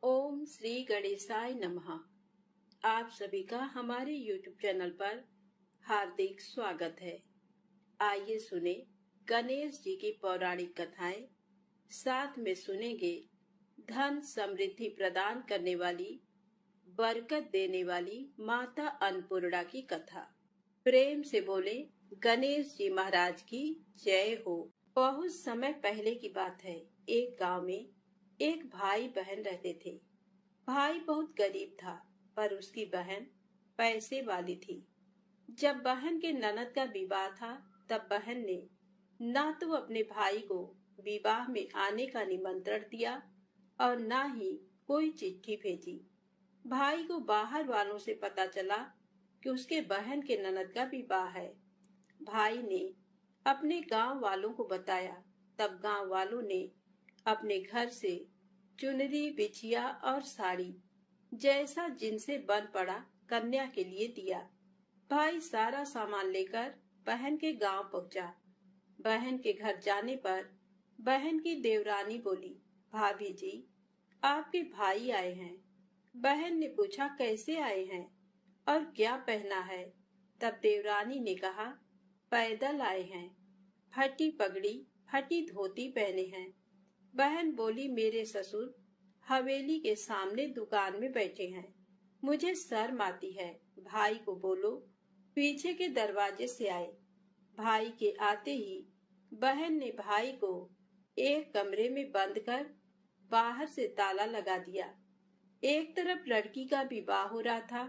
ओम श्री गणेशाय नमः। आप सभी का हमारे YouTube चैनल पर हार्दिक स्वागत है। आइए सुने गणेश जी की पौराणिक कथाएं। साथ में सुनेंगे धन समृद्धि प्रदान करने वाली, बरकत देने वाली माता अन्नपूर्णा की कथा। प्रेम से बोले गणेश जी महाराज की जय हो। बहुत समय पहले की बात है। एक गांव में एक भाई बहन रहते थे। भाई बहुत गरीब था, पर उसकी बहन पैसे वाली थी। जब बहन के ननद का विवाह था, तब बहन ने ना तो अपने भाई को विवाह में आने का निमंत्रण दिया और ना ही कोई चिट्ठी भेजी। भाई को बाहर वालों से पता चला कि उसके बहन के ननद का विवाह है। भाई ने अपने गांव वालों को बताया। तब गांव वालों ने अपने घर से चुनरी, बिछिया और साड़ी जैसा जिनसे बन पड़ा कन्या के लिए दिया। भाई सारा सामान लेकर बहन के गांव पहुंचा। बहन के घर जाने पर बहन की देवरानी बोली, भाभी जी, आपके भाई आए हैं। बहन ने पूछा, कैसे आए हैं और क्या पहना है? तब देवरानी ने कहा, पैदल आए हैं, फटी पगड़ी, फटी धोती पहने हैं। बहन बोली, मेरे ससुर हवेली के सामने दुकान में बैठे हैं, मुझे शर्म आती है। भाई को बोलो पीछे के दरवाजे से आए। भाई के आते ही बहन ने भाई को एक कमरे में बंद कर बाहर से ताला लगा दिया। एक तरफ लड़की का विवाह हो रहा था,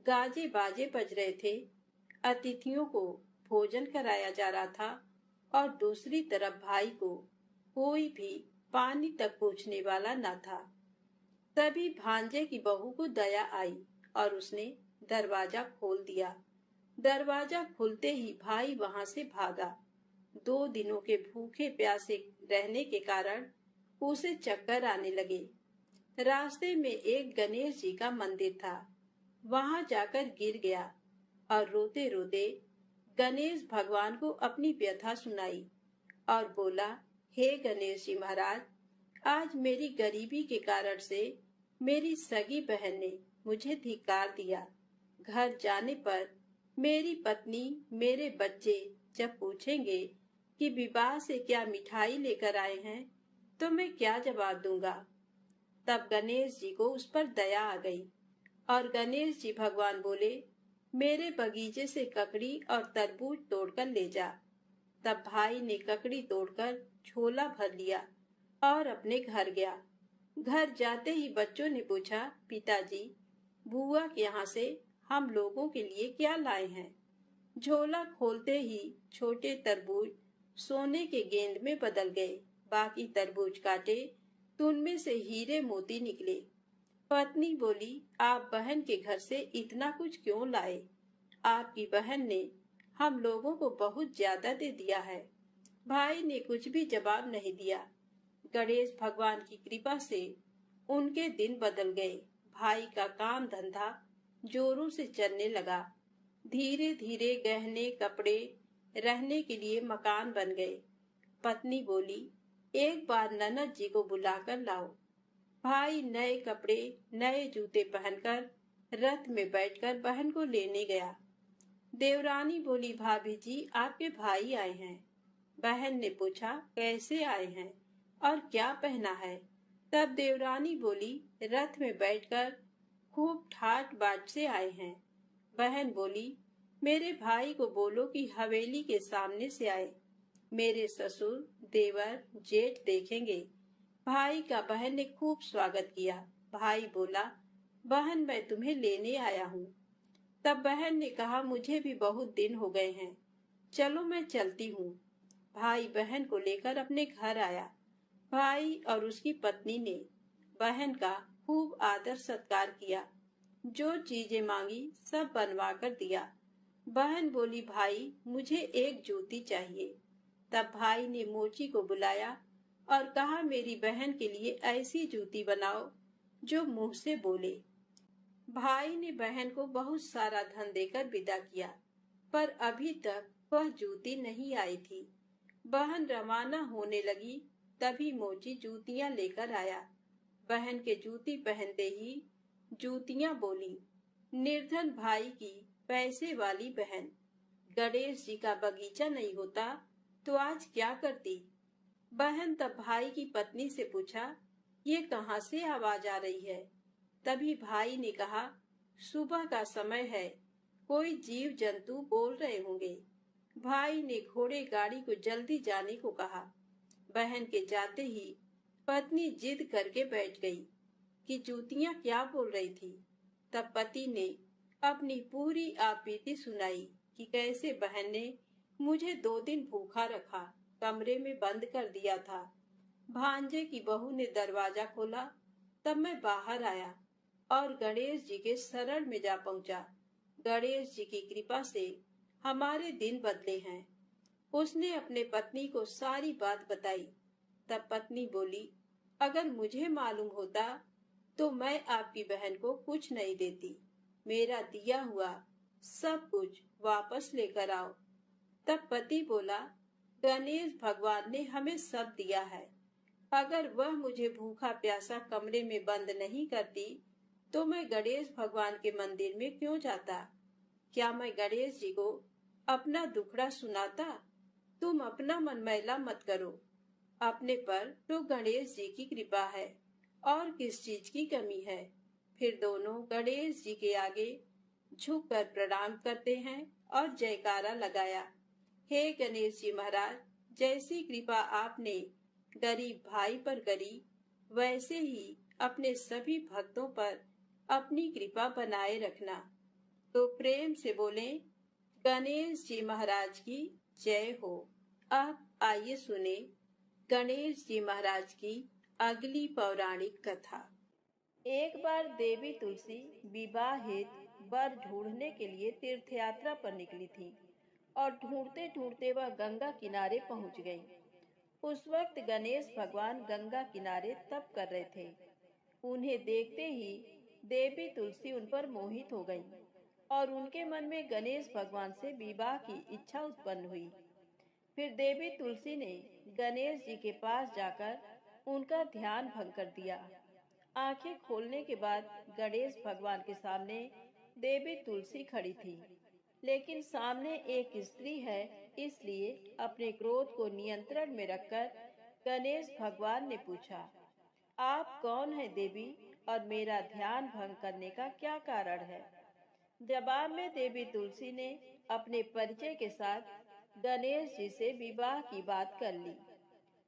गाजे बाजे बज रहे थे, अतिथियों को भोजन कराया जा रहा था, और दूसरी तरफ भाई को कोई भी पानी तक पूछने वाला न था। तभी भांजे की बहू को दया आई और उसने दरवाजा खोल दिया। दरवाजा खुलते ही भाई वहां से भागा। 2 दिनों के भूखे प्यासे रहने के कारण उसे चक्कर आने लगे। रास्ते में एक गणेश जी का मंदिर था, वहां जाकर गिर गया और रोते रोते गणेश भगवान को अपनी व्यथा सुनाई और बोला, हे गणेश जी महाराज, आज मेरी गरीबी के कारण से मेरी सगी बहन ने मुझे धिक्कार दिया। घर जाने पर मेरी पत्नी, मेरे बच्चे जब पूछेंगे कि विवाह से क्या मिठाई लेकर आए हैं, तो मैं क्या जवाब दूंगा? तब गणेश जी को उस पर दया आ गई और गणेश जी भगवान बोले, मेरे बगीचे से ककड़ी और तरबूज तोड़कर ले जा। तब भाई ने ककड़ी तोड़कर झोला भर लिया और अपने घर गया। घर जाते ही बच्चों ने पूछा, पिताजी, बुआ के यहाँ से हम लोगों के लिए क्या लाए हैं? झोला खोलते ही छोटे तरबूज सोने के गेंद में बदल गए। बाकी तरबूज काटे तो उनमें से हीरे मोती निकले। पत्नी बोली, आप बहन के घर से इतना कुछ क्यों लाए? आपकी बहन ने हम लोगों को बहुत ज्यादा दे दिया है। भाई ने कुछ भी जवाब नहीं दिया। गणेश भगवान की कृपा से उनके दिन बदल गए। भाई का काम धंधा जोरों से चलने लगा। धीरे धीरे गहने, कपड़े, रहने के लिए मकान बन गए। पत्नी बोली, एक बार ननद जी को बुलाकर लाओ। भाई नए कपड़े, नए जूते पहनकर रथ में बैठकर बहन को लेने गया। देवरानी बोली, भाभी जी, आपके भाई आए हैं। बहन ने पूछा, कैसे आए हैं और क्या पहना है? तब देवरानी बोली, रथ में बैठकर खूब ठाट बाट से आए हैं। बहन बोली, मेरे भाई को बोलो कि हवेली के सामने से आए, मेरे ससुर, देवर, जेठ देखेंगे। भाई का बहन ने खूब स्वागत किया। भाई बोला, बहन, मैं तुम्हें लेने आया हूँ। तब बहन ने कहा, मुझे भी बहुत दिन हो गए हैं, चलो मैं चलती हूँ। भाई बहन को लेकर अपने घर आया। भाई और उसकी पत्नी ने बहन का खूब आदर सत्कार किया। जो चीजें मांगी सब बनवा कर दिया। बहन बोली, भाई, मुझे एक जूती चाहिए। तब भाई ने मोची को बुलाया और कहा, मेरी बहन के लिए ऐसी जूती बनाओ जो मुंह से बोले। भाई ने बहन को बहुत सारा धन देकर विदा किया, पर अभी तक वह जूती नहीं आई थी। बहन रवाना होने लगी, तभी मोची जूतियां लेकर आया। बहन के जूती पहनते ही जूतियां बोली, निर्धन भाई की पैसे वाली बहन, गणेश जी का बगीचा नहीं होता तो आज क्या करती। बहन तब भाई की पत्नी से पूछा, ये कहाँ से आवाज आ रही है। तभी भाई ने कहा, सुबह का समय है, कोई जीव जंतु बोल रहे होंगे। भाई ने घोड़े गाड़ी को जल्दी जाने को कहा। बहन के जाते ही पत्नी जिद करके बैठ गई कि जूतियां क्या बोल रही थी। तब पति ने अपनी पूरी आपबीती सुनाई कि कैसे बहन ने मुझे 2 दिन भूखा रखा, कमरे में बंद कर दिया था। भांजे की बहू ने दरवाजा खोला, तब मैं बाहर आया और गणेश जी के शरण में जा पहुंचा। गणेश जी की कृपा से हमारे दिन बदले हैं। उसने अपने पत्नी को सारी बात बताई। तब पत्नी बोली, अगर मुझे मालूम होता तो मैं आपकी बहन को कुछ नहीं देती। मेरा दिया हुआ सब कुछ वापस लेकर आओ। तब पति बोला, गणेश भगवान ने हमें सब दिया है। अगर वह मुझे भूखा प्यासा कमरे में बंद नहीं करती तो मैं गणेश भगवान के मंदिर में क्यों जाता। क्या मैं गणेश जी को अपना दुखड़ा सुनाता। तुम अपना मन मैला मत करो, अपने पर तो गणेश जी की कृपा है और किस चीज की कमी है। फिर दोनों गणेश जी के आगे झुककर प्रणाम करते हैं और जयकारा लगाया। हे गणेश जी महाराज, जैसी कृपा आपने गरीब भाई पर करी, वैसे ही अपने सभी भक्तों पर अपनी कृपा बनाए रखना। तो प्रेम से बोले, गणेश जी महाराज की जय हो। अब आइए सुने गणेश जी महाराज की अगली पौराणिक कथा। एक बार देवी तुलसी विवाह हेतु वर ढूंढने के लिए तीर्थ यात्रा पर निकली थी और ढूंढते ढूंढते वह गंगा किनारे पहुंच गई। उस वक्त गणेश भगवान गंगा किनारे तप कर रहे थे। उन्हें देखते ही देवी तुलसी उन पर मोहित हो गई और उनके मन में गणेश भगवान से विवाह की इच्छा उत्पन्न हुई। फिर देवी तुलसी ने गणेश जी के पास जाकर उनका ध्यान भंग कर दिया। आंखें खोलने के बाद गणेश भगवान के सामने देवी तुलसी खड़ी थी, लेकिन सामने एक स्त्री है, इसलिए अपने क्रोध को नियंत्रण में रखकर गणेश भगवान ने पूछा, आप कौन है देवी और मेरा ध्यान भंग करने का क्या कारण है। जवाब में देवी तुलसी ने अपने परिचय के साथ गणेश जी से विवाह की बात कर ली।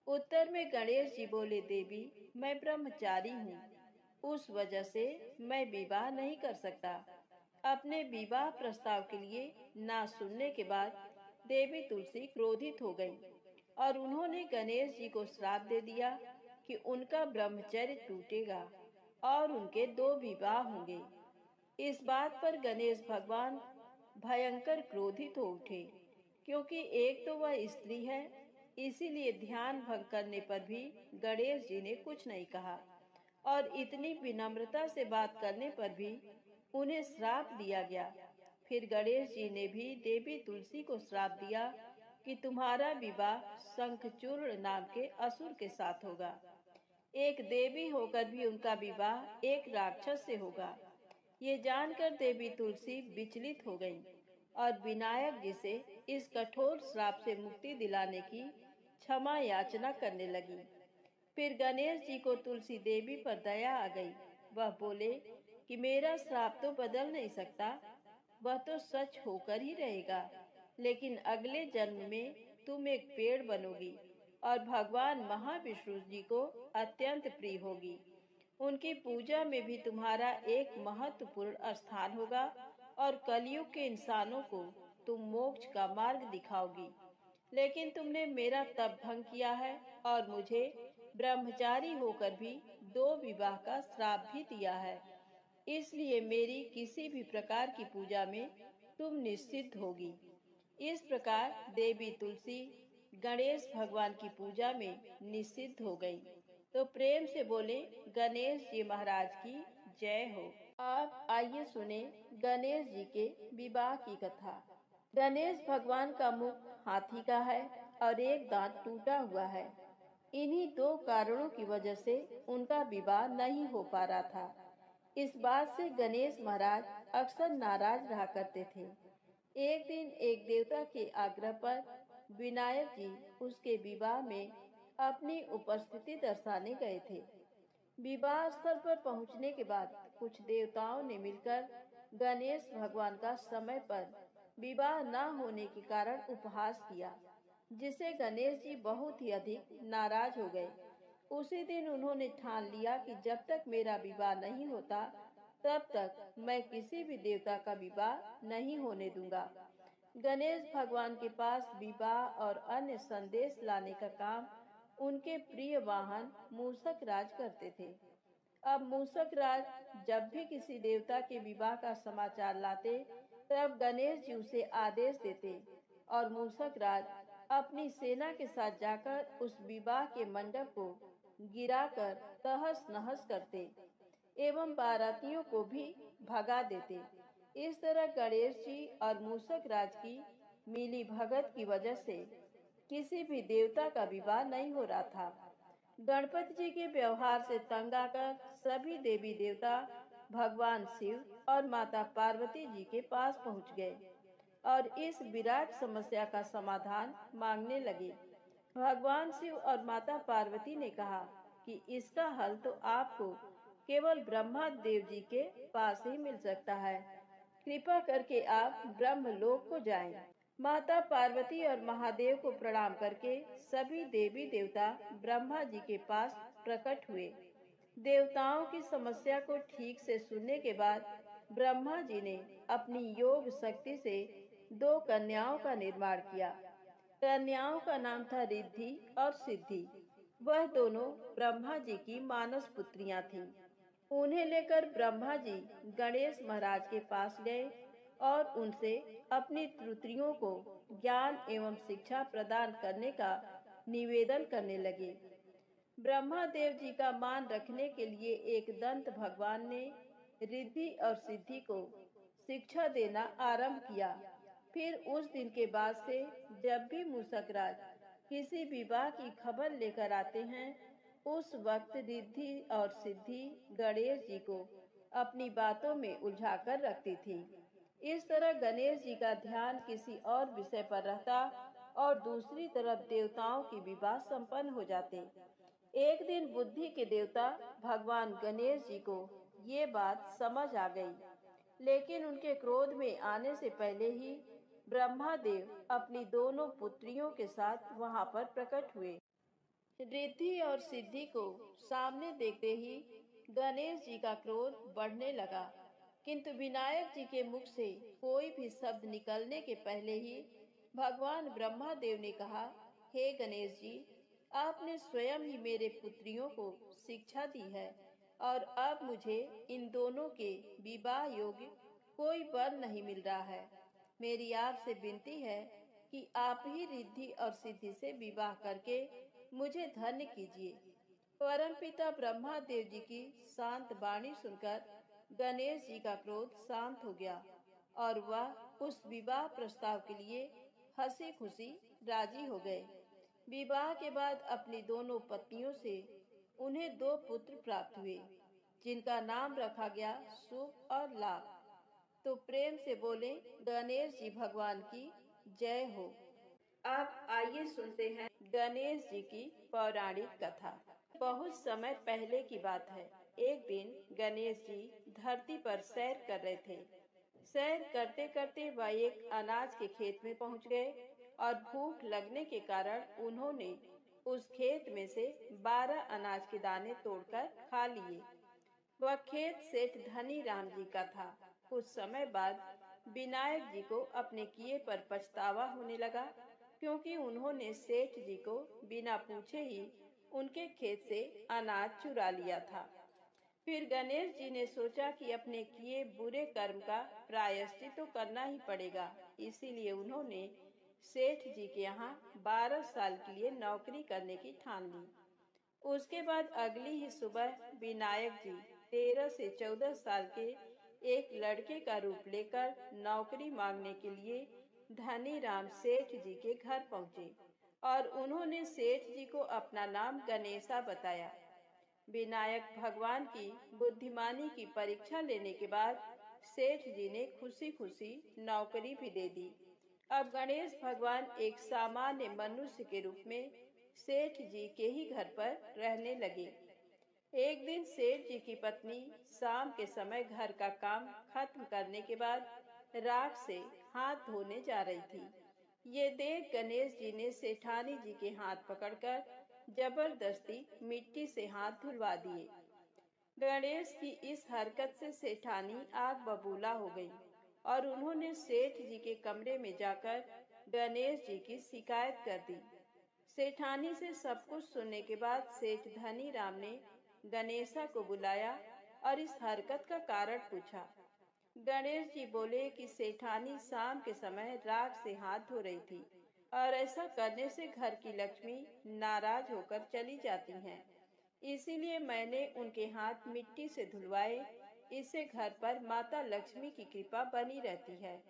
उत्तर में गणेश जी बोले, देवी मैं ब्रह्मचारी हूँ, उस वजह से मैं विवाह नहीं कर सकता। अपने विवाह प्रस्ताव के लिए ना सुनने के बाद देवी तुलसी क्रोधित हो गई और उन्होंने गणेश जी को श्राप दे दिया कि उनका ब्रह्मचर्य टूटेगा और उनके 2 विवाह होंगे। इस बात पर गणेश भगवान भयंकर क्रोधित हो उठे, क्योंकि एक तो वह स्त्री है, इसीलिए ध्यान भंग करने पर भी गणेश जी ने कुछ नहीं कहा और इतनी विनम्रता से बात करने पर भी उन्हें श्राप दिया गया। फिर गणेश जी ने भी देवी तुलसी को श्राप दिया कि तुम्हारा विवाह शंखचूर्ण नाम के असुर के साथ होगा। एक देवी होकर भी उनका विवाह एक राक्षस से होगा। ये जानकर देवी तुलसी विचलित हो गईं और विनायक जी से इस कठोर श्राप से मुक्ति दिलाने की क्षमा याचना करने लगी। फिर गणेश जी को तुलसी देवी पर दया आ गई। वह बोले कि मेरा श्राप तो बदल नहीं सकता, वह तो सच होकर ही रहेगा, लेकिन अगले जन्म में तुम एक पेड़ बनोगी और भगवान महाविष्णु जी को अत्यंत प्रिय होगी। उनकी पूजा में भी तुम्हारा एक महत्वपूर्ण स्थान होगा और कलयुग के इंसानों को तुम मोक्ष का मार्ग दिखाओगी। लेकिन तुमने मेरा तप भंग किया है और मुझे ब्रह्मचारी होकर भी 2 विवाह का श्राप भी दिया है, इसलिए मेरी किसी भी प्रकार की पूजा में तुम निश्चित होगी। इस प्रकार देवी तुलसी गणेश भगवान की पूजा में निषिद्ध हो गई। तो प्रेम से बोले, गणेश जी महाराज की जय हो। अब आइए सुने गणेश जी के विवाह की कथा। गणेश भगवान का मुख हाथी का है और एक दांत टूटा हुआ है। इन्हीं दो कारणों की वजह से उनका विवाह नहीं हो पा रहा था। इस बात से गणेश महाराज अक्सर नाराज रहा करते थे। एक दिन एक देवता के आग्रह पर विनायक जी उसके विवाह में अपनी उपस्थिति दर्शाने गए थे। विवाह स्थल पर पहुंचने के बाद कुछ देवताओं ने मिलकर गणेश भगवान का समय पर विवाह न होने के कारण उपहास किया, जिससे गणेश जी बहुत ही अधिक नाराज हो गए। उसी दिन उन्होंने ठान लिया कि जब तक मेरा विवाह नहीं होता तब तक मैं किसी भी देवता का विवाह नहीं होने दूंगा। गणेश भगवान के पास विवाह और अन्य संदेश लाने का काम उनके प्रिय वाहन मूषक राज करते थे। अब मूषक राज जब भी किसी देवता के विवाह का समाचार लाते, तब गणेश जी उसे आदेश देते और मूषक राज अपनी सेना के साथ जाकर उस विवाह के मंडप को गिराकर तहस नहस करते एवं बारातियों को भी भगा देते। इस तरह गणेश जी और मूषक राज की मिली भगत की वजह से किसी भी देवता का विवाह नहीं हो रहा था। गणपति जी के व्यवहार से तंग आकर सभी देवी देवता भगवान शिव और माता पार्वती जी के पास पहुंच गए और इस विराट समस्या का समाधान मांगने लगे। भगवान शिव और माता पार्वती ने कहा कि इसका हल तो आपको केवल ब्रह्मा देव जी के पास ही मिल सकता है। कृपा करके आप ब्रह्मलोक को जाएं। माता पार्वती और महादेव को प्रणाम करके सभी देवी देवता ब्रह्मा जी के पास प्रकट हुए। देवताओं की समस्या को ठीक से सुनने के बाद ब्रह्मा जी ने अपनी योग शक्ति से दो कन्याओं का निर्माण किया। कन्याओं का नाम था रिद्धि और सिद्धि। वह दोनों ब्रह्मा जी की मानस पुत्रियां थीं। उन्हें लेकर ब्रह्मा जी गणेश महाराज के पास गए और उनसे अपनी पुत्रियों को ज्ञान एवं शिक्षा प्रदान करने का निवेदन करने लगे। ब्रह्मा देव जी का मान रखने के लिए एक दंत भगवान ने रिद्धि और सिद्धि को शिक्षा देना आरंभ किया। फिर उस दिन के बाद से जब भी मूषक राज किसी विवाह की खबर लेकर आते हैं, उस वक्त रिद्धि और सिद्धि गणेश जी को अपनी बातों में उलझाकर रखती थी। इस तरह गणेश जी का ध्यान किसी और विषय पर रहता और दूसरी तरफ देवताओं की विवाह संपन्न हो जाते। एक दिन बुद्धि के देवता भगवान गणेश जी को ये बात समझ आ गई, लेकिन उनके क्रोध में आने से पहले ही ब्रह्मा देव अपनी दोनों पुत्रियों के साथ वहां पर प्रकट हुए। रिद्धि और सिद्धि को सामने देखते ही गणेश जी का क्रोध बढ़ने लगा, किंतु विनायक जी के मुख से कोई भी शब्द निकलने के पहले ही भगवान ब्रह्मा देव ने कहा, हे गणेश जी, आपने स्वयं ही मेरे पुत्रियों को शिक्षा दी है और अब मुझे इन दोनों के विवाह योग्य कोई वर नहीं मिल रहा है। मेरी आपसे विनती है कि आप ही रिद्धि और सिद्धि से विवाह करके मुझे धन्य कीजिए। परमपिता ब्रह्मा देव जी की शांत वाणी सुनकर गणेश जी का क्रोध शांत हो गया और वह उस विवाह प्रस्ताव के लिए हंसी खुशी राजी हो गए। विवाह के बाद अपनी दोनों पत्नियों से उन्हें दो पुत्र प्राप्त हुए, जिनका नाम रखा गया शुभ और लाभ। तो प्रेम से बोले गणेश जी भगवान की जय हो। अब आइए सुनते हैं गणेश जी की पौराणिक कथा। बहुत समय पहले की बात है। एक दिन गणेश जी धरती पर सैर कर रहे थे। सैर करते करते वह एक अनाज के खेत में पहुंच गए और भूख लगने के कारण उन्होंने उस खेत में से 12 अनाज के दाने तोड़कर खा लिए। वह खेत सेठ धनी राम जी का था। कुछ समय बाद विनायक जी को अपने किए पर पछतावा होने लगा, क्योंकि उन्होंने सेठ जी को बिना पूछे ही उनके खेत से अनाज चुरा लिया था। फिर गणेश जी ने सोचा कि अपने किए बुरे कर्म का प्रायश्चित तो करना ही पड़ेगा। इसीलिए उन्होंने सेठ जी के यहाँ 12 साल के लिए नौकरी करने की ठान ली। उसके बाद अगली ही सुबह विनायक जी 13 से 14 साल के एक लड़के का रूप लेकर नौकरी मांगने के लिए धनी राम सेठ जी के घर पहुंचे और उन्होंने सेठ जी को अपना नाम गणेशा बताया। विनायक भगवान की बुद्धिमानी की परीक्षा लेने के बाद सेठ जी ने खुशी खुशी नौकरी भी दे दी। अब गणेश भगवान एक सामान्य मनुष्य के रूप में सेठ जी के ही घर पर रहने लगे। एक दिन सेठ जी की पत्नी शाम के समय घर का काम खत्म करने के बाद राख से हाथ धोने जा रही थी। ये देख गणेश जी ने सेठानी जी के हाथ पकड़कर जबरदस्ती मिट्टी से हाथ धुलवा दिए। गणेश की इस हरकत से सेठानी आग बबूला हो गई और उन्होंने सेठ जी के कमरे में जाकर गणेश जी की शिकायत कर दी। सेठानी से सब कुछ सुनने के बाद सेठ धनी राम ने गणेशा को बुलाया और इस हरकत का कारण पूछा। गणेश जी बोले कि सेठानी शाम के समय राख से हाथ धो रही थी और ऐसा करने से घर की लक्ष्मी नाराज होकर चली जाती हैं। इसीलिए मैंने उनके हाथ मिट्टी से धुलवाए। इससे घर पर माता लक्ष्मी की कृपा बनी रहती है।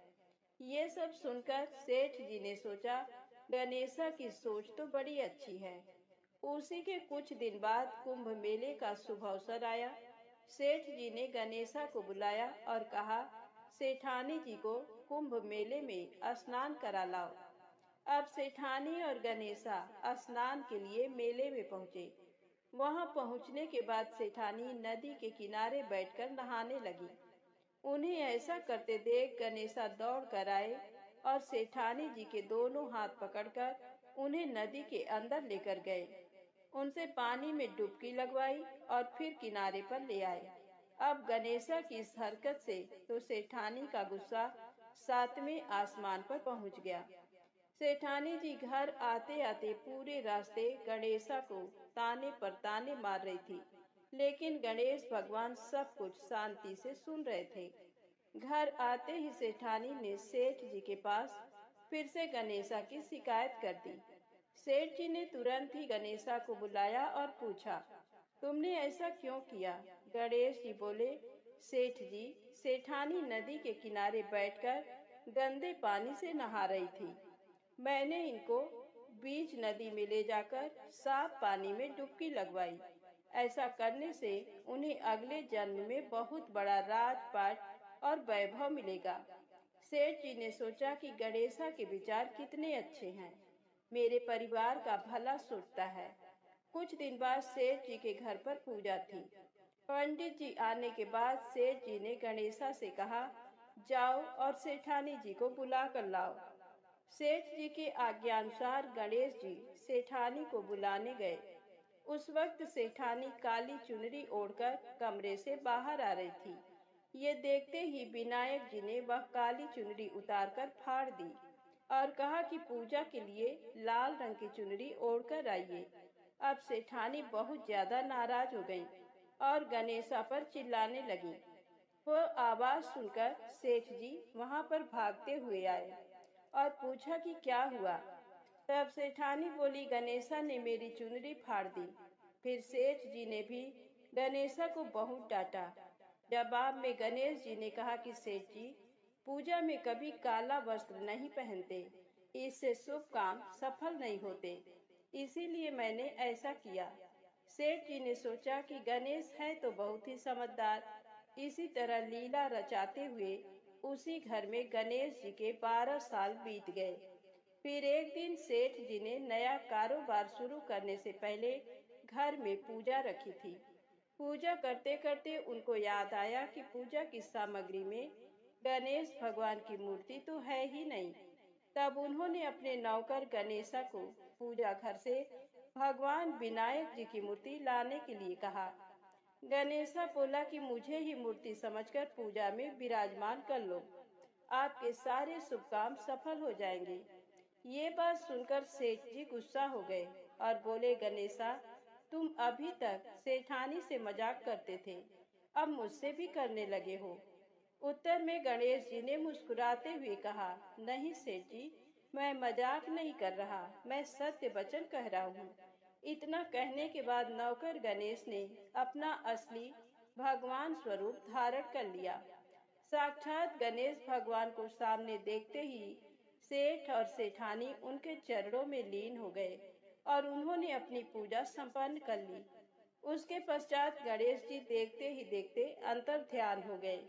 ये सब सुनकर सेठ जी ने सोचा, गणेशा की सोच तो बड़ी अच्छी है। उसी के कुछ दिन बाद कुंभ मेले का शुभ अवसर आया। सेठ जी ने गणेशा को बुलाया और कहा, सेठानी जी को कुंभ मेले में स्नान करा लाओ। अब सेठानी और गणेशा स्नान के लिए मेले में पहुंचे। वहां पहुंचने के बाद सेठानी नदी के किनारे बैठकर नहाने लगी। उन्हें ऐसा करते देख गणेशा दौड़ कर आए और सेठानी जी के दोनों हाथ पकड़कर उन्हें नदी के अंदर लेकर गए। उनसे पानी में डुबकी लगवाई और फिर किनारे पर ले आए। अब गणेशा की इस हरकत से तो सेठानी का गुस्सा 7वें आसमान पर पहुंच गया। सेठानी जी घर आते आते पूरे रास्ते गणेशा को ताने पर ताने मार रही थी, लेकिन गणेश भगवान सब कुछ शांति से सुन रहे थे। घर आते ही सेठानी ने सेठ जी के पास फिर से गणेशा की शिकायत कर दी। सेठ जी ने तुरंत ही गणेशा को बुलाया और पूछा, तुमने ऐसा क्यों किया? गणेश जी बोले, सेठ जी, सेठानी नदी के किनारे बैठकर गंदे पानी से नहा रही थी। मैंने इनको बीच नदी में ले जाकर साफ पानी में डुबकी लगवाई। ऐसा करने से उन्हें अगले जन्म में बहुत बड़ा राजपाट और वैभव मिलेगा। सेठ जी ने सोचा कि गणेशा के विचार कितने अच्छे हैं, मेरे परिवार का भला सोचता है। कुछ दिन बाद सेठ जी के घर पर पूजा थी। पंडित जी आने के बाद सेठ जी ने गणेशा से कहा, जाओ और सेठानी जी को बुला कर लाओ। सेठ जी के आज्ञानुसार गणेश जी सेठानी को बुलाने गए। उस वक्त सेठानी काली चुनरी ओढ़कर कमरे से बाहर आ रही थी। ये देखते ही विनायक जी ने वह काली चुनरी उतारकर फाड़ दी और कहा कि पूजा के लिए लाल रंग की चुनरी ओढ़कर आइए। अब सेठानी बहुत ज्यादा नाराज हो गईं और गणेशा पर चिल्लाने लगी। वो आवाज सुनकर सेठ जी वहां पर भागते हुए आए और पूछा कि क्या हुआ। तब सेठानी बोली, गणेशा ने मेरी चुनरी फाड़ दी। फिर सेठ जी ने भी गणेशा को बहुत डांटा। जवाब में गणेश जी ने कहा कि सेठ जी, पूजा में कभी काला वस्त्र नहीं पहनते, इससे शुभ काम सफल नहीं होते, इसीलिए मैंने ऐसा किया। सेठ जी ने सोचा कि गणेश है तो बहुत ही समझदार। इसी तरह लीला रचाते हुए उसी घर में गणेश जी के 12 साल बीत गए। फिर एक दिन सेठ जी ने नया कारोबार शुरू करने से पहले घर में पूजा रखी थी। पूजा करते करते उनको याद आया कि पूजा की सामग्री में गणेश भगवान की मूर्ति तो है ही नहीं। तब उन्होंने अपने नौकर गणेशा को पूजा घर से भगवान विनायक जी की मूर्ति लाने के लिए कहा। गणेशा बोला कि मुझे ही मूर्ति समझकर पूजा में विराजमान कर लो, आपके सारे शुभ काम सफल हो जाएंगे। ये बात सुनकर सेठ जी गुस्सा हो गए और बोले, गणेशा, तुम अभी तक सेठानी से मजाक करते थे, अब मुझसे भी करने लगे हो। उत्तर में गणेश जी ने मुस्कुराते हुए कहा, नहीं सेठ जी, मैं मजाक नहीं कर रहा, मैं सत्य वचन कह रहा हूँ। इतना कहने के बाद नौकर गणेश ने अपना असली भगवान स्वरूप धारण कर लिया। साक्षात गणेश भगवान को सामने देखते ही सेठ और सेठानी उनके चरणों में लीन हो गए और उन्होंने अपनी पूजा संपन्न कर ली। उसके पश्चात गणेश जी देखते ही देखते अंतर ध्यान हो गए।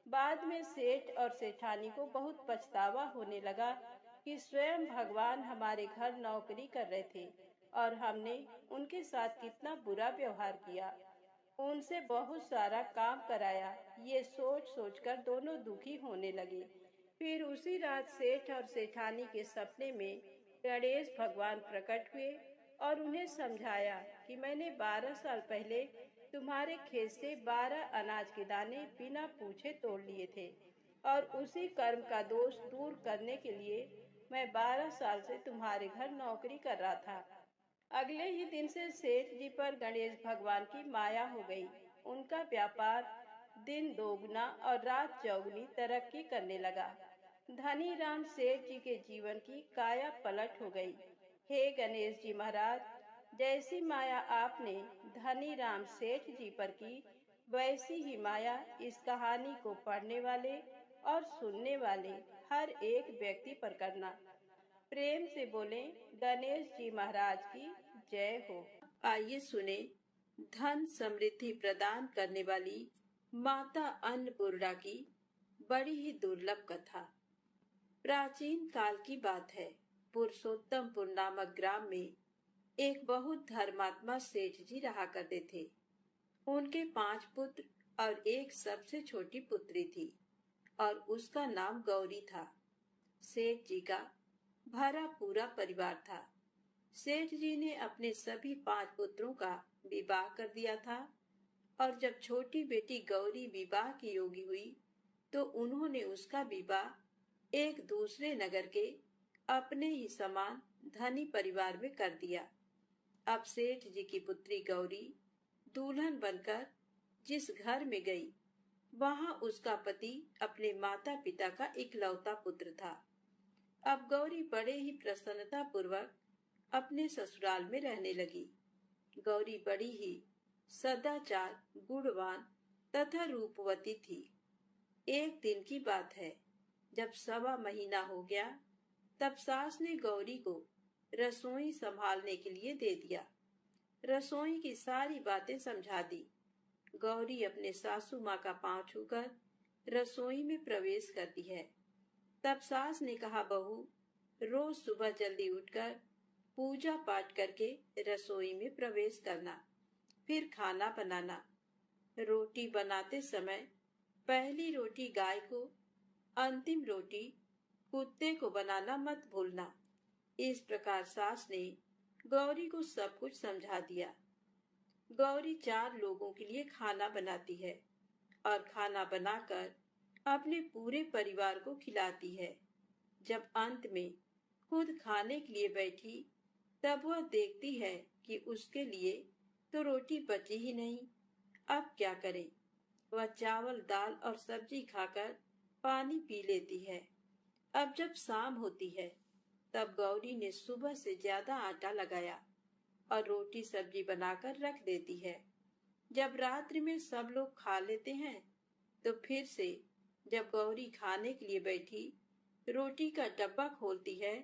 बाद में सेठ और सेठानी को बहुत पछतावा होने लगा कि स्वयं भगवान हमारे घर नौकरी कर रहे थे और हमने उनके साथ कितना बुरा व्यवहार किया, उनसे बहुत सारा काम कराया। ये सोच सोचकर दोनों दुखी होने लगे। फिर उसी रात सेठ और सेठानी के सपने में गणेश भगवान प्रकट हुए और उन्हें समझाया कि मैंने 12 साल पहले तुम्हारे खेत से 12 अनाज के दाने बिना पूछे तोड़ लिए थे और उसी कर्म का दोष दूर करने के लिए मैं 12 साल से तुम्हारे घर नौकरी कर रहा था। अगले ही दिन से सेठ जी पर गणेश भगवान की माया हो गई। उनका व्यापार दिन दोगुना और रात चौगुनी तरक्की करने लगा। धनी राम सेठ जी के जीवन की काया पलट हो गई। हे गणेश जी महाराज, जैसी माया आपने धनी राम सेठ जी पर की, वैसी ही माया इस कहानी को पढ़ने वाले और सुनने वाले हर एक व्यक्ति पर करना। प्रेम से बोले गणेश जी महाराज की जय हो। आइए सुने धन समृद्धि प्रदान करने वाली माता अन्नपूर्णा की बड़ी ही दुर्लभ कथा। प्राचीन काल की बात है। पुरुषोत्तमपुर नामक ग्राम में एक बहुत धर्मात्मा सेठ जी रहा करते थे। उनके 5 पुत्र और एक सबसे छोटी पुत्री थी और उसका नाम गौरी था। सेठ जी का भरा पूरा परिवार था। सेठ जी ने अपने सभी 5 पुत्रों का विवाह कर दिया था और जब छोटी बेटी गौरी विवाह की योग्य हुई तो उन्होंने उसका विवाह एक दूसरे नगर के अपने ही समान धनी परिवार में कर दिया। अब सेठ जी की पुत्री गौरी दुल्हन बनकर जिस घर में गई, वहां उसका पति अपने माता पिता का इकलौता पुत्र था। अब गौरी बड़े ही प्रसन्नता पूर्वक अपने ससुराल में रहने लगी। गौरी बड़ी ही सदाचार, गुणवान तथा रूपवती थी। एक दिन की बात है, जब 1.25 महीना हो गया, तब सास ने गौरी को रसोई संभालने के लिए दे दिया। रसोई की सारी बातें समझा दी। गौरी अपने सासू माँ का पांव छूकर रसोई में प्रवेश करती है। तब सास ने कहा, बहू, रोज सुबह जल्दी उठकर पूजा पाठ करके रसोई में प्रवेश करना, फिर खाना बनाना। रोटी बनाते समय पहली रोटी गाय को, अंतिम रोटी कुत्ते को बनाना मत भूलना। इस प्रकार सास ने गौरी को सब कुछ समझा दिया। गौरी 4 लोगों के लिए खाना बनाती है और खाना बनाकर अपने पूरे परिवार को खिलाती है। जब अंत में खुद खाने के लिए बैठी, तब वह देखती है कि उसके लिए तो रोटी बची ही नहीं। अब क्या करे? वह चावल, दाल और सब्जी खाकर पानी पी लेती है। अब जब शाम होती है, तब गौरी ने सुबह से ज्यादा आटा लगाया और रोटी सब्जी बनाकर रख देती है। जब रात्रि में सब लोग खा लेते हैं, तो फिर से जब गौरी खाने के लिए बैठी, रोटी का डब्बा खोलती है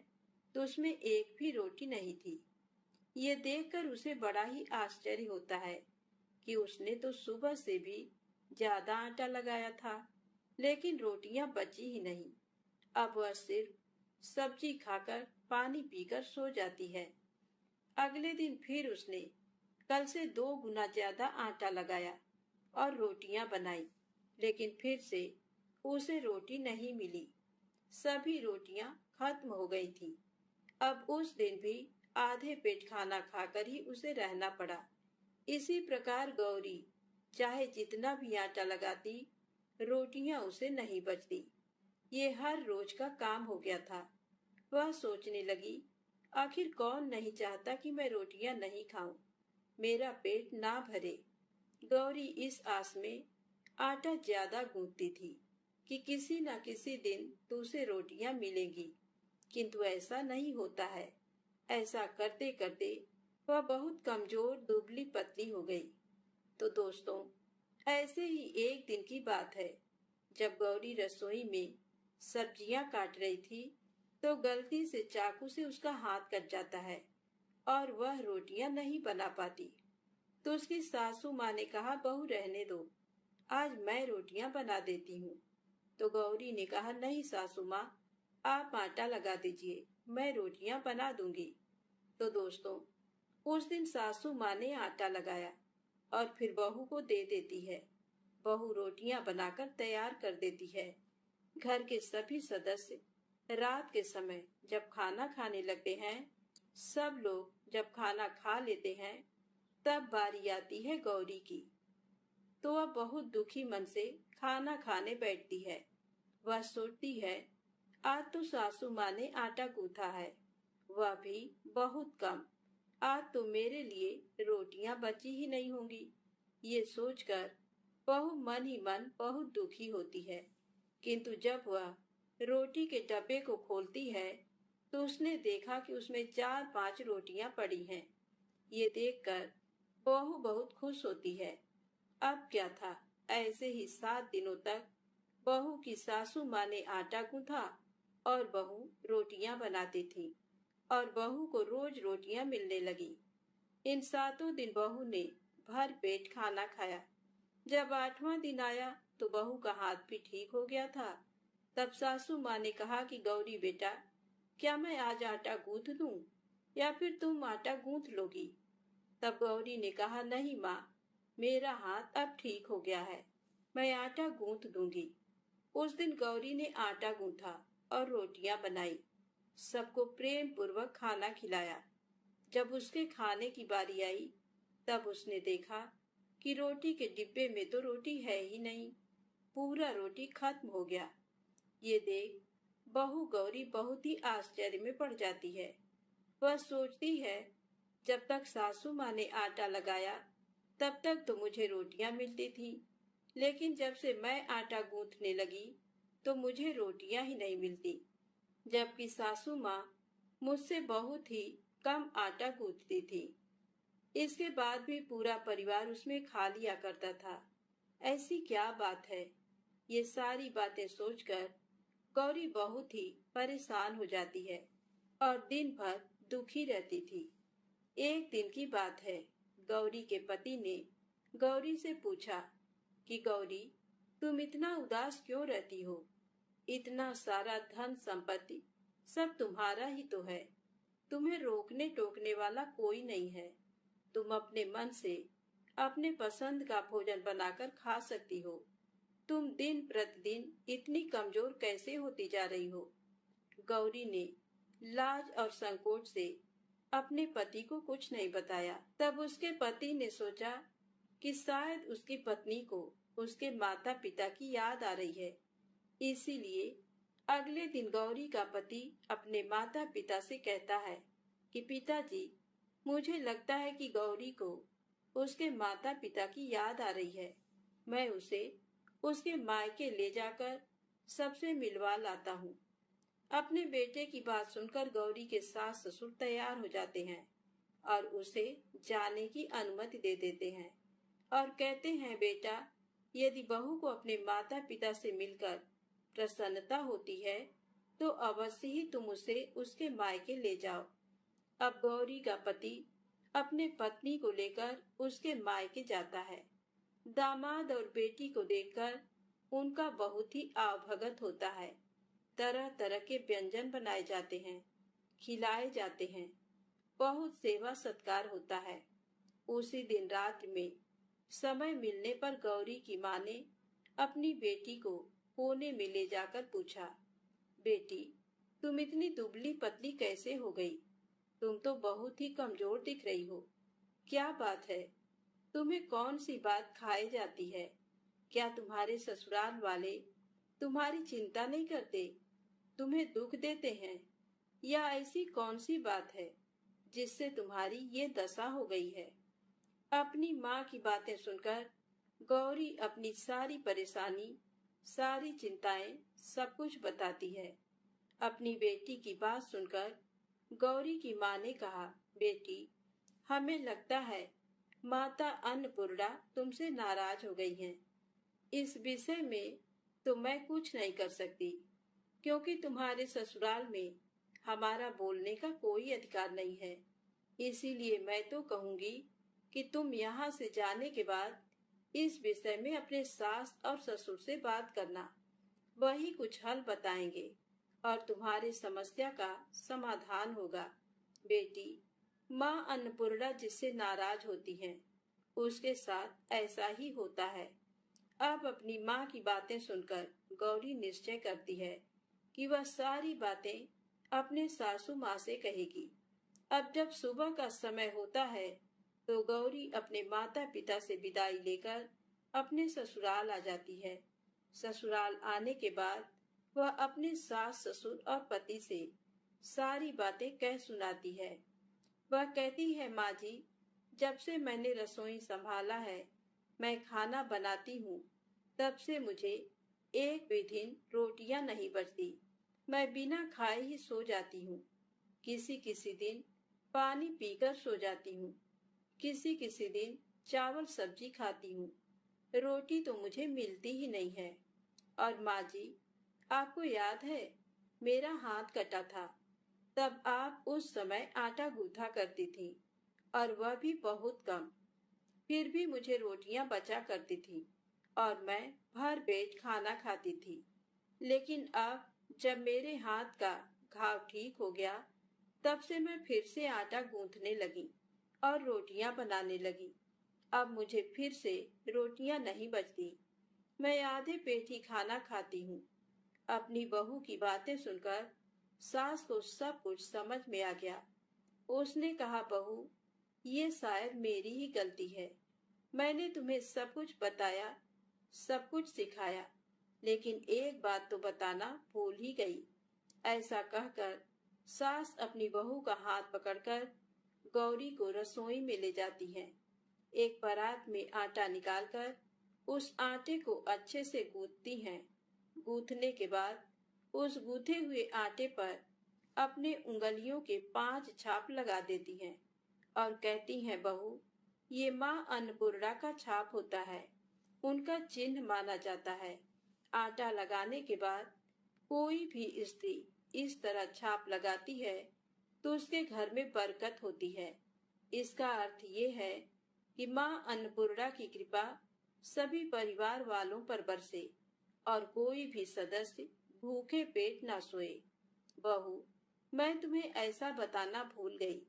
तो उसमें एक भी रोटी नहीं थी। ये देखकर उसे बड़ा ही आश्चर्य होता है कि उसने तो सुबह से भी ज्यादा आटा लगाया था, लेकिन रोटियां बची ही नहीं। अब वह सिर्फ सब्जी खाकर पानी पीकर सो जाती है। अगले दिन फिर उसने कल से 2 गुना ज्यादा आटा लगाया और रोटियां बनाई, लेकिन फिर से उसे रोटी नहीं मिली। सभी रोटियां खत्म हो गई थी। अब उस दिन भी आधे पेट खाना खाकर ही उसे रहना पड़ा। इसी प्रकार गौरी चाहे जितना भी आटा लगाती, रोटियां उसे नहीं बचती। ये हर रोज का काम हो गया था। वह सोचने लगी, आखिर कौन नहीं चाहता कि मैं रोटियां नहीं खाऊं, मेरा पेट ना भरे। गौरी इस आस में आटा ज्यादा गूंथती थी कि किसी न किसी दिन तो उसे रोटियां मिलेंगी, किंतु ऐसा नहीं होता है। ऐसा करते करते वह बहुत कमजोर, दुबली पतली हो गई। तो दोस्तों, ऐसे ही एक दिन की बात है, जब गौरी रसोई में सब्जियां काट रही थी, तो गलती से चाकू से उसका हाथ कट जाता है और वह रोटियां नहीं बना पाती। तो उसकी सासू माँ ने कहा, बहू रहने दो, आज मैं रोटियां बना देती हूँ। तो गौरी ने कहा, नहीं सासू माँ, आप आटा लगा दीजिए, मैं रोटियां बना दूंगी। तो दोस्तों, उस दिन सासू माँ ने आटा लगाया और फिर बहू को दे देती है। बहू रोटियां बनाकर तैयार कर देती है। घर के सभी सदस्य रात के समय जब खाना खाने लगते हैं, सब लोग जब खाना खा लेते हैं, तब बारी आती है गौरी की। तो वह बहुत दुखी मन से खाना खाने बैठती है। वह सोचती है, आज तो सासू माँ ने आटा गूंथा है, वह भी बहुत कम। आज तो मेरे लिए रोटियां बची ही नहीं होंगी। ये सोचकर बहू मन ही मन बहुत दुखी होती है। किंतु जब वह रोटी के डब्बे को खोलती है, तो उसने देखा कि उसमें 4-5 रोटियां पड़ी हैं। ये देखकर बहू बहुत खुश होती है। अब क्या था, ऐसे ही 7 दिनों तक बहू की सासू माँ ने आटा गूंथा और बहू रोटियां बनाती थी और बहू को रोज रोटियां मिलने लगी। इन 7 दिन बहू ने भर पेट खाना खाया। जब 8वां दिन आया तो बहू का हाथ भी ठीक हो गया था। तब सासू माँ ने कहा कि गौरी बेटा, क्या मैं आज आटा गूंथ दूं या फिर तुम आटा गूंथ लोगी? तब गौरी ने कहा, नहीं माँ, मेरा हाथ अब ठीक हो गया है, मैं आटा गूंथ दूंगी। उस दिन गौरी ने आटा गूंथा और रोटियां बनाई, सबको प्रेम पूर्वक खाना खिलाया। जब उसके खाने की बारी आई, तब उसने देखा कि रोटी के डिब्बे में तो रोटी है ही नहीं, पूरा रोटी खत्म हो गया। ये देख बहू गौरी बहुत ही आश्चर्य में पड़ जाती है। वह सोचती है, जब तक सासू माँ ने आटा लगाया तब तक तो मुझे रोटियां मिलती थी, लेकिन जब से मैं आटा गूंथने लगी तो मुझे रोटियां ही नहीं मिलती, जबकि सासू माँ मुझसे बहुत ही कम आटा गूंथती थी। इसके बाद भी पूरा परिवार उसमें खा लिया करता था। ऐसी क्या बात है? ये सारी बातें सोचकर गौरी बहुत ही परेशान हो जाती है और दिन भर दुखी रहती थी। एक दिन की बात है, गौरी के पति ने गौरी से पूछा कि गौरी, तुम इतना उदास क्यों रहती हो? इतना सारा धन संपत्ति सब तुम्हारा ही तो है, तुम्हें रोकने टोकने वाला कोई नहीं है। तुम अपने मन से अपने पसंद का भोजन बनाकर खा सकती हो। तुम दिन प्रतिदिन इतनी कमजोर कैसे होती जा रही हो? गौरी ने लाज और संकोच से अपने पति को कुछ नहीं बताया। तब उसके पति ने सोचा कि शायद उसकी पत्नी को उसके माता पिता की याद आ रही है। इसीलिए अगले दिन गौरी का पति अपने माता पिता से कहता है कि पिताजी, मुझे लगता है कि गौरी को उसके माता पिता की याद आ रही है। मैं उसे उसके मायके ले जाकर सबसे मिलवा लाता हूँ। अपने बेटे की बात सुनकर गौरी के सास ससुर तैयार हो जाते हैं और उसे जाने की अनुमति दे देते हैं और कहते हैं, बेटा, यदि बहू को अपने माता पिता से मिलकर प्रसन्नता होती है तो अवश्य ही तुम उसे उसके मायके ले जाओ। अब गौरी का पति अपने पत्नी को लेकर उसके मायके जाता है। दामाद और बेटी को देखकर उनका बहुत ही आवभगत होता है। तरह तरह के व्यंजन बनाए जाते हैं, खिलाए जाते हैं, बहुत सेवा सत्कार होता है। उसी दिन रात में समय मिलने पर गौरी की माँ ने अपनी बेटी को कोने में ले जाकर पूछा, बेटी, तुम इतनी दुबली पतली कैसे हो गई? तुम तो बहुत ही कमजोर दिख रही हो। क्या बात है? तुम्हें कौन सी बात खाई जाती है? क्या तुम्हारे ससुराल वाले तुम्हारी चिंता नहीं करते, तुम्हें दुख देते हैं? या ऐसी कौन सी बात है जिससे तुम्हारी ये दशा हो गई है? अपनी माँ की बातें सुनकर गौरी अपनी सारी परेशानी, सारी चिंताएं, सब कुछ बताती है। अपनी बेटी की बात सुनकर गौरी की माँ ने कहा, बेटी, हमें लगता है माता अन्नपूर्णा तुमसे नाराज हो गई हैं। इस विषय में तो मैं कुछ नहीं कर सकती, क्योंकि तुम्हारे ससुराल में हमारा बोलने का कोई अधिकार नहीं है। इसीलिए मैं तो कहूंगी कि तुम यहाँ से जाने के बाद इस विषय में अपने सास और ससुर से बात करना। वही कुछ हल बताएंगे और तुम्हारी समस्या का समाधान होगा। बेटी, माँ अन्नपूर्णा जिससे नाराज होती हैं, उसके साथ ऐसा ही होता है। अब अपनी माँ की बातें सुनकर गौरी निश्चय करती है कि वह सारी बातें अपने सासू माँ से कहेगी। अब जब सुबह का समय होता है तो गौरी अपने माता पिता से विदाई लेकर अपने ससुराल आ जाती है। ससुराल आने के बाद वह अपने सास ससुर और पति से सारी बातें कह सुनाती है। वह कहती है, माँ जी, जब से मैंने रसोई संभाला है, मैं खाना बनाती हूँ, तब से मुझे एक भी दिन रोटियां नहीं बचती। मैं बिना खाए ही सो जाती हूँ। किसी किसी दिन पानी पीकर सो जाती हूँ। किसी किसी दिन चावल सब्जी खाती हूँ। रोटी तो मुझे मिलती ही नहीं है। और माँ जी, आपको याद है, मेरा हाथ कटा था, तब आप उस समय आटा गूंथा करती थी, और वह भी बहुत कम। फिर भी मुझे रोटियां बचा करती थी और मैं भर पेट खाना खाती थी। लेकिन अब जब मेरे हाथ का घाव ठीक हो गया, तब से मैं फिर से आटा गूंथने लगी और रोटियां बनाने लगी। अब मुझे फिर से रोटियां नहीं बचती। मैं आधे पेट ही खाना खाती हूँ। अपनी बहू की बातें सुनकर सास को सब कुछ समझ में आ गया। उसने कहा, बहू, ये शायद मेरी ही गलती है। मैंने तुम्हें सब कुछ बताया, सब कुछ सिखाया, लेकिन एक बात तो बताना भूल ही गई। ऐसा कहकर सास अपनी बहू का हाथ पकड़कर गौरी को रसोई में ले जाती है। एक परात में आटा निकालकर उस आटे को अच्छे से गूंथती हैं। गूंथने के बाद उस गूंथे हुए आटे पर अपने उंगलियों के 5 छाप लगा देती हैं और कहती हैं, बहू, ये माँ अन्नपूर्णा का छाप होता है, उनका चिन्ह माना जाता है। आटा लगाने के बाद कोई भी स्त्री इस तरह छाप लगाती है तो उसके घर में बरकत होती है। इसका अर्थ ये है कि माँ अन्नपूर्णा की कृपा सभी परिवार वालों पर बरसे और कोई भी सदस्य भूखे पेट ना सोए। बहू, मैं तुम्हें ऐसा बताना भूल गई।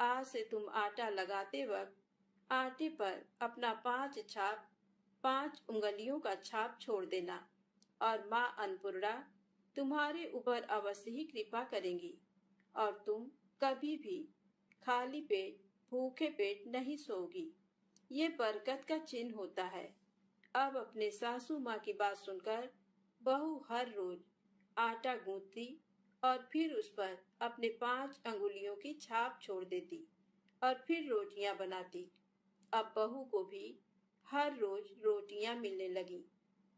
आज से तुम आटा लगाते वक्त आटे पर अपना 5 छाप, 5 उंगलियों का छाप छोड़ देना और माँ अन्नपूर्णा तुम्हारे ऊपर अवश्य ही कृपा करेंगी और तुम कभी भी खाली पेट, भूखे पेट नहीं सोओगी। ये बरकत का चिन्ह होता है। अब अपने सासू माँ की बात सुनकर बहू हर रोज आटा गूंथती और फिर उस पर अपने 5 अंगुलियों की छाप छोड़ देती और फिर रोटियां बनाती। अब बहू को भी हर रोज रोटियां मिलने लगी।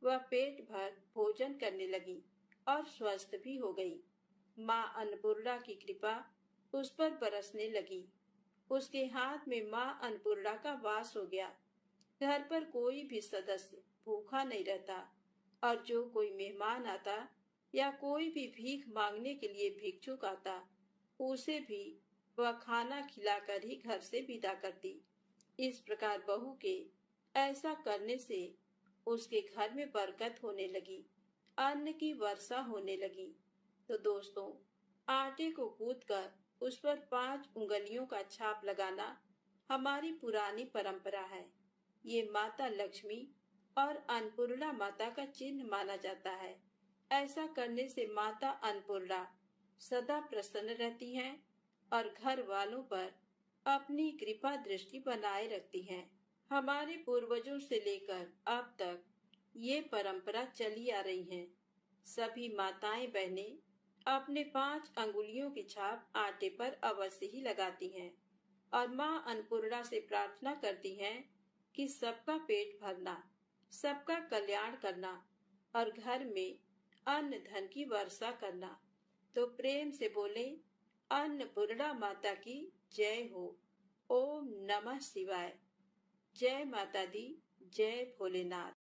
वह पेट भर भोजन करने लगी और स्वस्थ भी हो गई। माँ अन्नपूर्णा की कृपा उस पर बरसने लगी। उसके हाथ में माँ अन्नपूर्णा का वास हो गया। घर पर कोई भी सदस्य भूखा नहीं रहता और जो कोई मेहमान आता या कोई भी भीख मांगने के लिए भिक्षुक आता, उसे भी वह खाना खिलाकर ही घर से विदा करती। इस प्रकार बहू के ऐसा करने से उसके घर में बरकत होने लगी, अन्न की वर्षा होने लगी। तो दोस्तों, आटे को गूंथ कर उस पर 5 उंगलियों का छाप लगाना हमारी पुरानी परंपरा है। ये माता लक्ष्मी और अन्नपूर्णा माता का चिन्ह माना जाता है। ऐसा करने से माता अन्नपूर्णा सदा प्रसन्न रहती हैं और घर वालों पर अपनी कृपा दृष्टि बनाए रखती हैं। हमारे पूर्वजों से लेकर अब तक ये परंपरा चली आ रही है। सभी माताएं बहनें अपने 5 अंगुलियों की छाप आटे पर अवश्य ही लगाती हैं और माँ अन्नपूर्णा से प्रार्थना करती हैं कि सबका पेट भरना, सबका कल्याण करना और घर में अन्न धन की वर्षा करना। तो प्रेम से बोले, अन्नपूर्णा माता की जय हो। ओम नमः शिवाय। जय माता दी, जय भोलेनाथ।